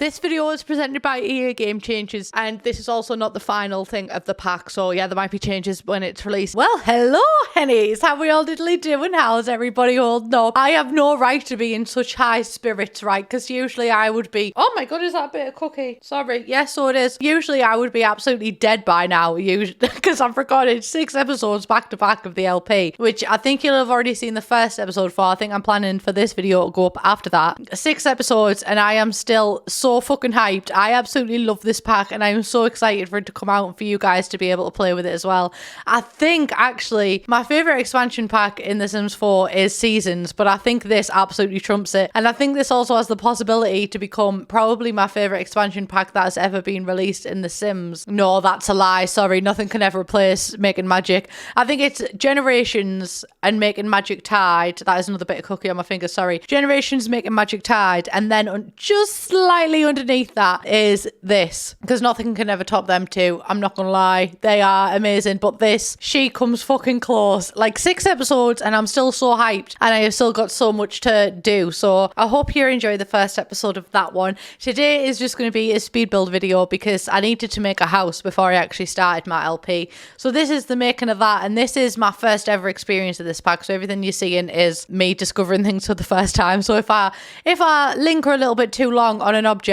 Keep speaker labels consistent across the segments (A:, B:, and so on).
A: This video is presented by EA Game Changers, and this is also not the final thing of the pack, so yeah, there might be changes when it's released. Well, hello, hennies! How we all diddly doing? How's everybody holding up? I have no right to be in such high spirits, right? Because usually I would be... Oh my god, is that a bit of cookie? Sorry. Yes, so it is. Usually I would be absolutely dead by now, because I've recorded 6 episodes back to back of the LP, which I think you'll have already seen the first episode for. I think I'm planning for this video to go up after that. 6 episodes, and I am still so fucking hyped. I absolutely love this pack, and I'm so excited for it to come out and for you guys to be able to play with it as well. I think actually my favorite expansion pack in The Sims 4 is Seasons, but I think this absolutely trumps it, and I think this also has the possibility to become probably my favorite expansion pack that has ever been released in The Sims. No, that's a lie. Sorry, nothing can ever replace Making Magic. I think it's Generations and Making Magic Tide. That is another bit of cookie on my finger. Sorry. Generations, Making Magic Tide, and then just slightly underneath that is this, because nothing can ever top them two. I'm not gonna lie, they are amazing, but this, she comes fucking close. Like 6 episodes and I'm still so hyped, and I have still got so much to do, so I hope you enjoy the first episode of that one. Today is just going to be a speed build video because I needed to make a house before I actually started my LP, so this is the making of that, and this is my first ever experience of this pack, so everything you're seeing is me discovering things for the first time. So if I linger a little bit too long on an object,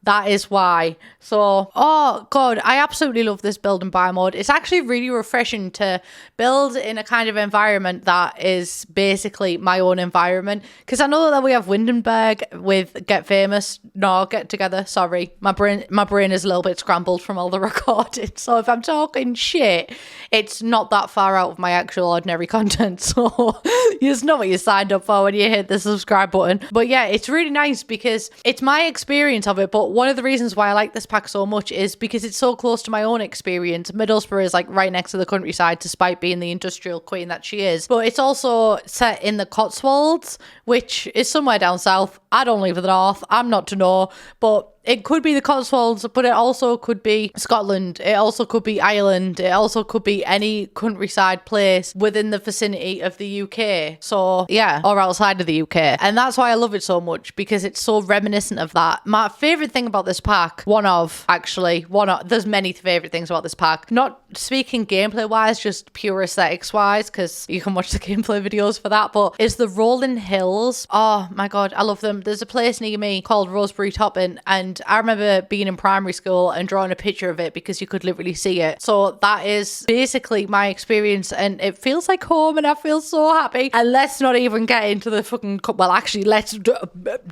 A: that is why. So, oh god, I absolutely love this build and buy mode. It's actually really refreshing to build in a kind of environment that is basically my own environment. Because I know that we have Windenburg with Get Famous. No, Get Together. Sorry, my brain is a little bit scrambled from all the recording. So if I'm talking shit, it's not that far out of my actual ordinary content. So you just know what you signed up for when you hit the subscribe button. But yeah, it's really nice because it's my experience of it. But one of the reasons why I like this pack so much is because it's so close to my own experience. Middlesbrough is like right next to the countryside, despite being the industrial queen that she is. But it's also set in the Cotswolds, which is somewhere down south. I don't live in the north. I'm not to know, but it could be the Cotswolds, but it also could be Scotland. It also could be Ireland. It also could be any countryside place within the vicinity of the UK. So yeah, or outside of the UK. And that's why I love it so much, because it's so reminiscent of that. My favourite thing about this pack, there's many favourite things about this pack. Not speaking gameplay wise, just pure aesthetics wise, because you can watch the gameplay videos for that, but is the rolling hills. Oh my god, I love them. There's a place near me called Rosebery Topping, and I remember being in primary school and drawing a picture of it because you could literally see it. So that is basically my experience, and it feels like home, and I feel so happy. And let's not even get into the fucking... Well, actually, let's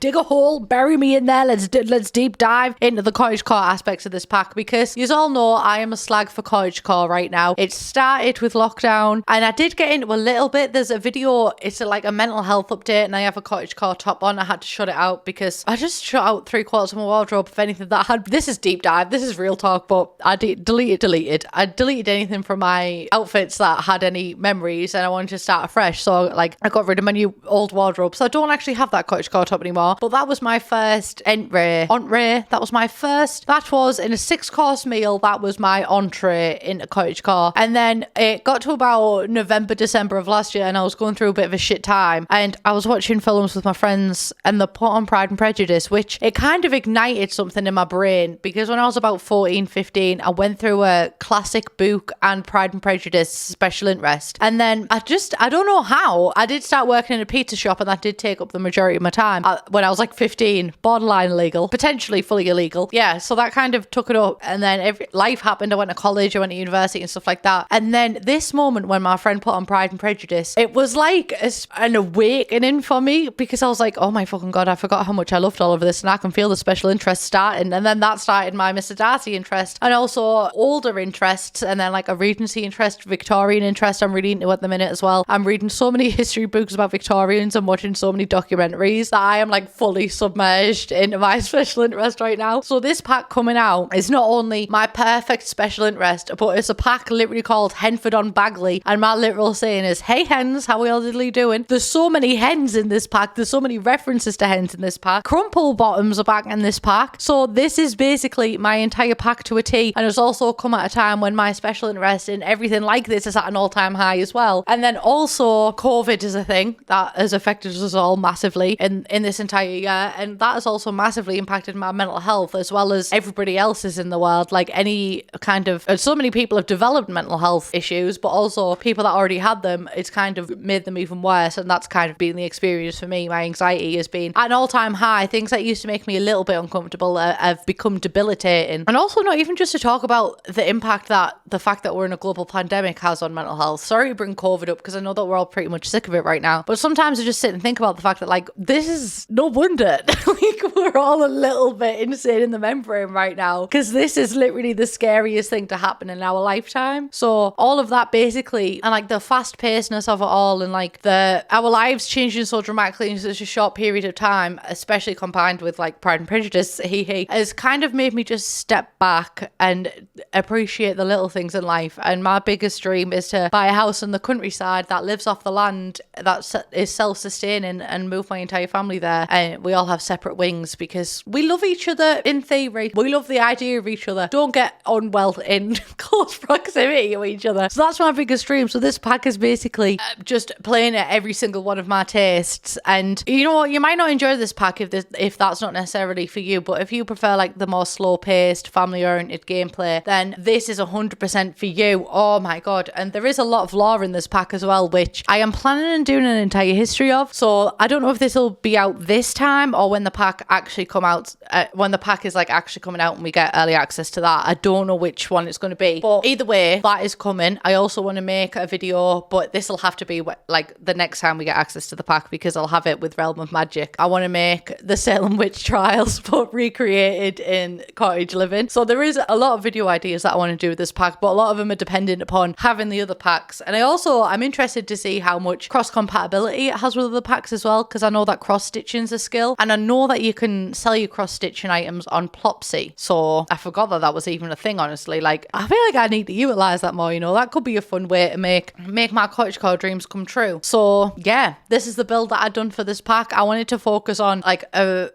A: dig a hole, bury me in there. Let's deep dive into the cottagecore aspects of this pack, because you all know I am a slag for cottagecore right now. It started with lockdown, and I did get into a little bit. There's a video, it's like a mental health update, and I have a cottagecore top on. I had to shut it out because I just shut out 3/4 of my wardrobe. If anything, that had... This is deep dive, this is real talk, but I deleted. I deleted anything from my outfits that had any memories, and I wanted to start afresh. So like I got rid of my new old wardrobe, so I don't actually have that cottagecore top anymore. But that was my first entree. That was my first. That was in a 6-course meal. That was my entree into cottagecore. And then it got to about November, December of last year, and I was going through a bit of a shit time, and I was watching films with my friends, and they put on Pride and Prejudice, which it kind of ignited something in my brain, because when I was about 14, 15, I went through a classic book and Pride and Prejudice special interest. And then I don't know how, I did start working in a pizza shop, and that did take up the majority of my time when I was like 15, borderline illegal, potentially fully illegal. Yeah, so that kind of took it up, and then life happened. I went to college, I went to university and stuff like that. And then this moment when my friend put on Pride and Prejudice, it was like an awakening for me, because I was like, oh my fucking god, I forgot how much I loved all of this, and I can feel the special interest starting. And then that started my Mr. Darcy interest, and also older interests, and then like a Regency interest, Victorian interest I'm really into at the minute as well. I'm reading so many history books about Victorians and watching so many documentaries that I am like fully submerged into my special interest right now. So this pack coming out is not only my perfect special interest, but notice a pack literally called Henford on Bagley, and my literal saying is, hey hens, how are we all diddly doing? There's so many hens in this pack. There's so many references to hens in this pack. Crumple bottoms are back in this pack. So this is basically my entire pack to a T, and it's also come at a time when my special interest in everything like this is at an all-time high as well. And then also COVID is a thing that has affected us all massively in this entire year, and that has also massively impacted my mental health as well as everybody else's in the world. Like any kind of, so many people have developed mental health issues, but also people that already had them, it's kind of made them even worse, and that's kind of been the experience for me. My anxiety has been at an all-time high. Things that used to make me a little bit uncomfortable have become debilitating. And also not even just to talk about the impact that the fact that we're in a global pandemic has on mental health. Sorry to bring COVID up because I know that we're all pretty much sick of it right now, but sometimes I just sit and think about the fact that like this is no wonder like we're all a little bit insane in the membrane right now, because this is literally the scariest thing to happen in our lifetime. So all of that basically, and like the fast pacedness of it all, and like our lives changing so dramatically in such a short period of time, especially combined with like Pride and Prejudice, has kind of made me just step back and appreciate the little things in life. And my biggest dream is to buy a house in the countryside that lives off the land, that is self-sustaining, and move my entire family there, and we all have separate wings because we love each other in theory. We love the idea of each other. Don't get unwell in close proximity to each other. So that's my biggest dream. So this pack is basically just playing at every single one of my tastes. And you know what, you might not enjoy this pack if that's not necessarily for you, but if you prefer like the more slow paced, family oriented gameplay, then this is 100% for you. Oh my god. And there is a lot of lore in this pack as well, which I am planning on doing an entire history of. So I don't know if this will be out this time or when the pack actually come out, when the pack is like actually coming out and we get early access to that. I don't know which one it's going to be, but either way, that is coming. I also want to make a video, but this will have to be like the next time we get access to the pack, because I'll have it with Realm of Magic. I want to make the Salem Witch Trials but recreated in Cottage Living. So there is a lot of video ideas that I want to do with this pack, but a lot of them are dependent upon having the other packs. And I'm interested to see how much cross compatibility it has with other packs as well, because I know that cross stitching is a skill, and I know that you can sell your cross stitching items on Plopsy. So I forgot that was even a thing, honestly. Like I feel like I need to utilize that more, you know. That could be a fun way to make my cottagecore dreams come true. So yeah, this is the build that I've done for this pack. I wanted to focus on like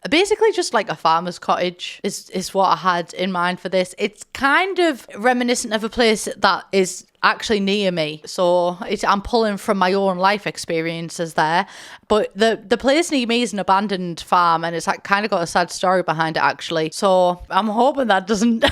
A: basically just like a farmer's cottage is what I had in mind for this. It's kind of reminiscent of a place that is actually near me, so I'm pulling from my own life experiences there, but the place near me is an abandoned farm, and it's like kind of got a sad story behind it actually, so I'm hoping that doesn't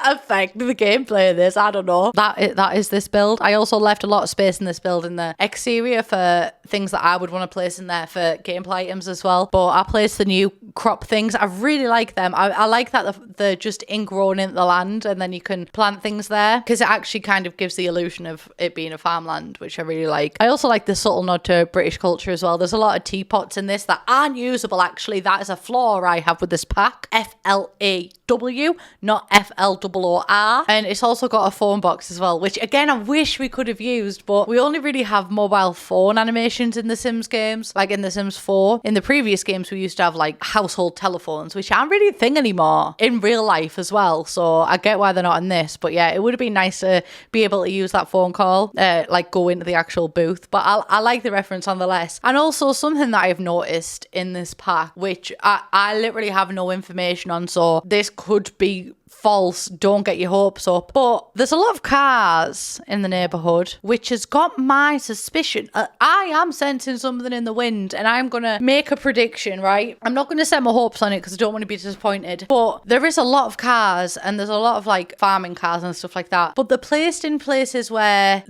A: affect the gameplay of this. I don't know. That is this build. I also left a lot of space in this build in the exterior for things that I would want to place in there for gameplay items as well, but I placed the new crop things. I really like them. I like that they're just ingrown in the land, and then you can plant things there, because it actually kind of gives the illusion of it being a farmland, which I really like. I also like the subtle nod to British culture as well. There's a lot of teapots in this that aren't usable actually. That is a flaw I have with this pack. FLAW, not FLOOR. And it's also got a phone box as well, which again I wish we could have used, but we only really have mobile phone animations in the Sims games, like in the Sims 4. In the previous games we used to have like household telephones, which aren't really a thing anymore in real life as well, so I get why they're not in this. But yeah, it would have been nice to be able to use that phone call, like go into the actual booth. But I like the reference nonetheless. And also something that I've noticed in this pack, which I literally have no information on, so this could be false, don't get your hopes up, but there's a lot of cars in the neighborhood, which has got my suspicion. I am sensing something in the wind, and I'm gonna make a prediction, right? I'm not gonna set my hopes on it because I don't want to be disappointed, but there is a lot of cars, and there's a lot of like farming cars and stuff like that, but they're placed in places where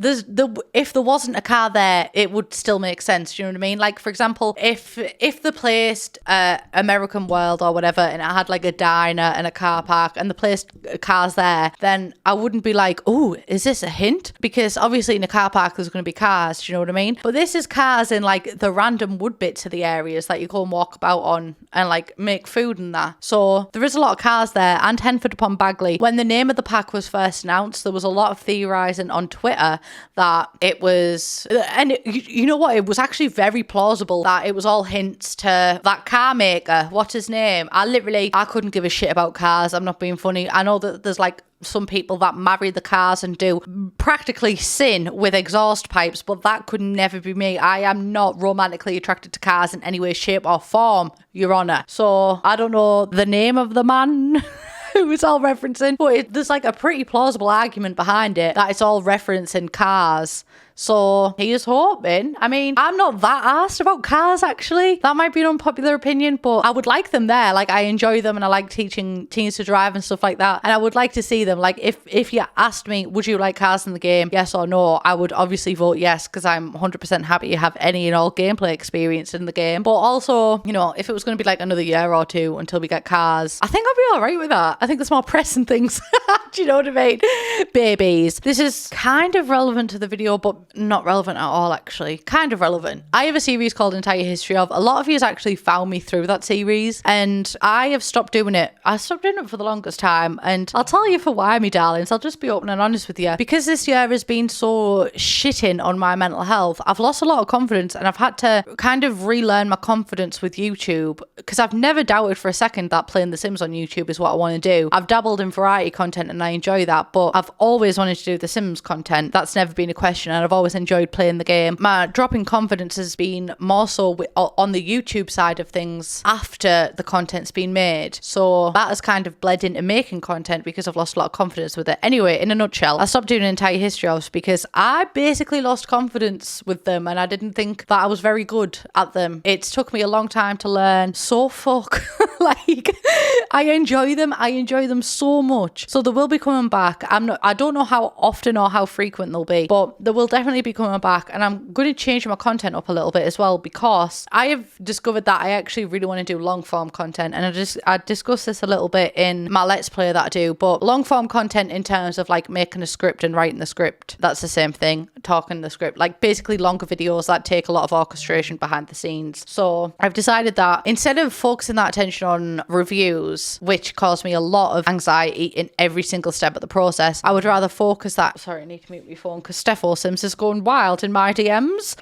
A: if there wasn't a car there, it would still make sense. Do you know what I mean? Like for example, if they placed American World or whatever, and it had like a diner and a car park, and the place cars there, then I wouldn't be like, oh, is this a hint? Because obviously in a car park there's going to be cars, do you know what I mean? But this is cars in like the random wood bits of the areas that you go and walk about on and like make food and that. So there is a lot of cars there. And Henford upon Bagley, when the name of the pack was first announced, there was a lot of theorizing on Twitter that it was, and you know what, it was actually very plausible that it was all hints to that car maker, what's his name? I couldn't give a shit about cars, I'm not being funny, funny. I know that there's like some people that marry the cars and do practically sin with exhaust pipes, but that could never be me. I am not romantically attracted to cars in any way, shape or form, Your Honour. So I don't know the name of the man who it's all referencing, but there's like a pretty plausible argument behind it that it's all referencing cars. So he is hoping. I mean, I'm not that arsed about cars, actually. That might be an unpopular opinion, but I would like them there. Like, I enjoy them and I like teaching teens to drive and stuff like that. And I would like to see them. Like, if you asked me, would you like cars in the game? Yes or no? I would obviously vote yes, because I'm 100% happy to have any and all gameplay experience in the game. But also, you know, if it was going to be like another year or two until we get cars, I think I'll be all right with that. I think there's more pressing things. Do you know what I mean? Babies. This is kind of relevant to the video, but not relevant at all, actually. Kind of relevant. I have a series called Entire History of. A lot of you actually found me through that series, and I have stopped doing it. I stopped doing it for the longest time, and I'll tell you for why, me darlings. I'll just be open and honest with you. Because this year has been so shitting on my mental health, I've lost a lot of confidence, and I've had to kind of relearn my confidence with YouTube, because I've never doubted for a second that playing The Sims on YouTube is what I want to do. I've dabbled in variety content, and I enjoy that, but I've always wanted to do The Sims content. That's never been a question, and I've always enjoyed playing the game. My drop in confidence has been more so on the YouTube side of things after the content's been made. So that has kind of bled into making content because I've lost a lot of confidence with it. Anyway, in a nutshell, I stopped doing Entire History of because I basically lost confidence with them, and I didn't think that I was very good at them. It took me a long time to learn. So fuck. Like, I enjoy them. I enjoy them so much. So they will be coming back. I don't know how often or how frequent they'll be, but they will definitely be coming back, and I'm going to change my content up a little bit as well, because I have discovered that I actually really want to do long form content, and I discussed this a little bit in my Let's Play that I do, but long form content in terms of like making a script and writing the script, that's the same thing, talking the script, like basically longer videos that take a lot of orchestration behind the scenes. So I've decided that instead of focusing that attention on reviews, which caused me a lot of anxiety in every single step of the process, I would rather focus that, sorry, I need to mute my phone because Steph Sims is going wild in my DMs.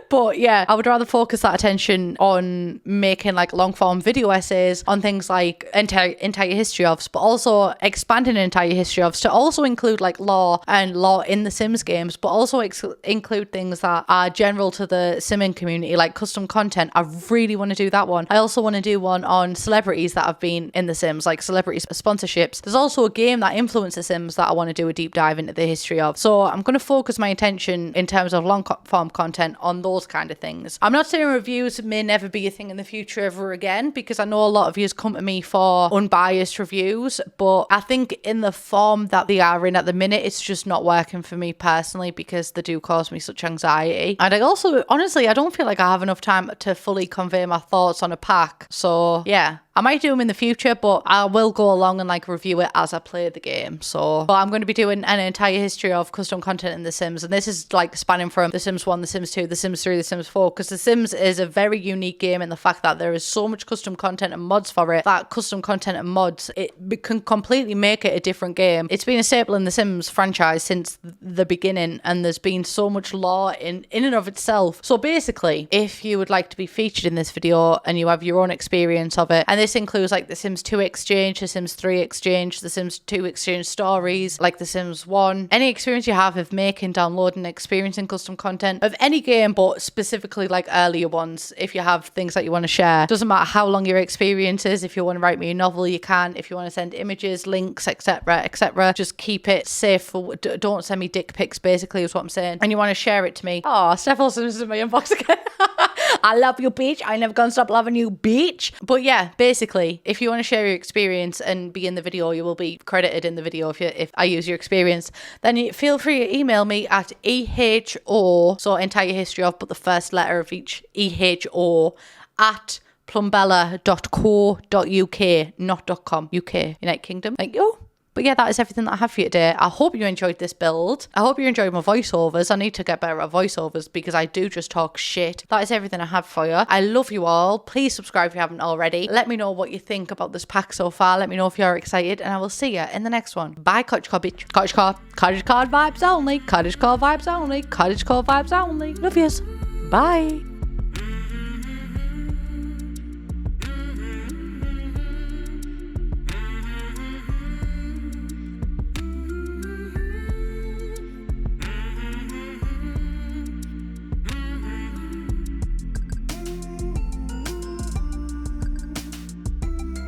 A: But yeah, I would rather focus that attention on making like long form video essays on things like entire history ofs, but also expanding entire history ofs to also include like lore in the Sims games, but also include things that are general to the simming community, like custom content. I really want to do that one. I also want to do one on celebrities that have been in the Sims, like celebrity sponsorships. There's also a game that influenced the Sims that I want to do a deep dive into the history of. So I'm going to focus my attention in terms of long form content on those kind of things. I'm not saying reviews may never be a thing in the future ever again, because I know a lot of you come to me for unbiased reviews, but I think in the form that they are in at the minute, it's just not working for me personally, because they do cause me such anxiety. And I also, honestly, I don't feel like I have enough time to fully convey my thoughts on a pack. So yeah, I might do them in the future, but I will go along and like review it as I play the game. But I'm going to be doing an entire history of custom content in The Sims, and this is like spanning from The Sims 1, The Sims 2, The Sims 3, The Sims 4, because The Sims is a very unique game in the fact that there is so much custom content and mods for it, that custom content and mods, it can completely make it a different game. It's been a staple in The Sims franchise since the beginning, and there's been so much lore in and of itself. So basically, if you would like to be featured in this video and you have your own experience of it, and this includes like The Sims 2 Exchange, The Sims 3 Exchange, The Sims 2 Exchange stories, like The Sims 1. Any experience you have of making, downloading, experiencing custom content of any game, but specifically like earlier ones, if you have things that you want to share. Doesn't matter how long your experience is. If you want to write me a novel, you can. If you want to send images, links, etc., just keep it safe. Don't send me dick pics, basically, is what I'm saying. And you want to share it to me. Oh, Steph also is in my inbox again. I love you, bitch. I never gonna stop loving you, bitch. But yeah, basically, if you want to share your experience and be in the video, you will be credited in the video if I use your experience. Then you feel free to email me at EHO, so entire history of, but the first letter of each, EHO, at plumbella.co.uk, not .com, UK, United Kingdom. Like, oh. But yeah, that is everything that I have for you today. I hope you enjoyed this build. I hope you enjoyed my voiceovers. I need to get better at voiceovers because I do just talk shit. That is everything I have for you. I love you all. Please subscribe if you haven't already. Let me know what you think about this pack so far. Let me know if you're excited, and I will see you in the next one. Bye, Cottage Car bitch. Cottage Car vibes only. Cottage Car vibes only. Cottage Car vibes only. Love yous. Bye.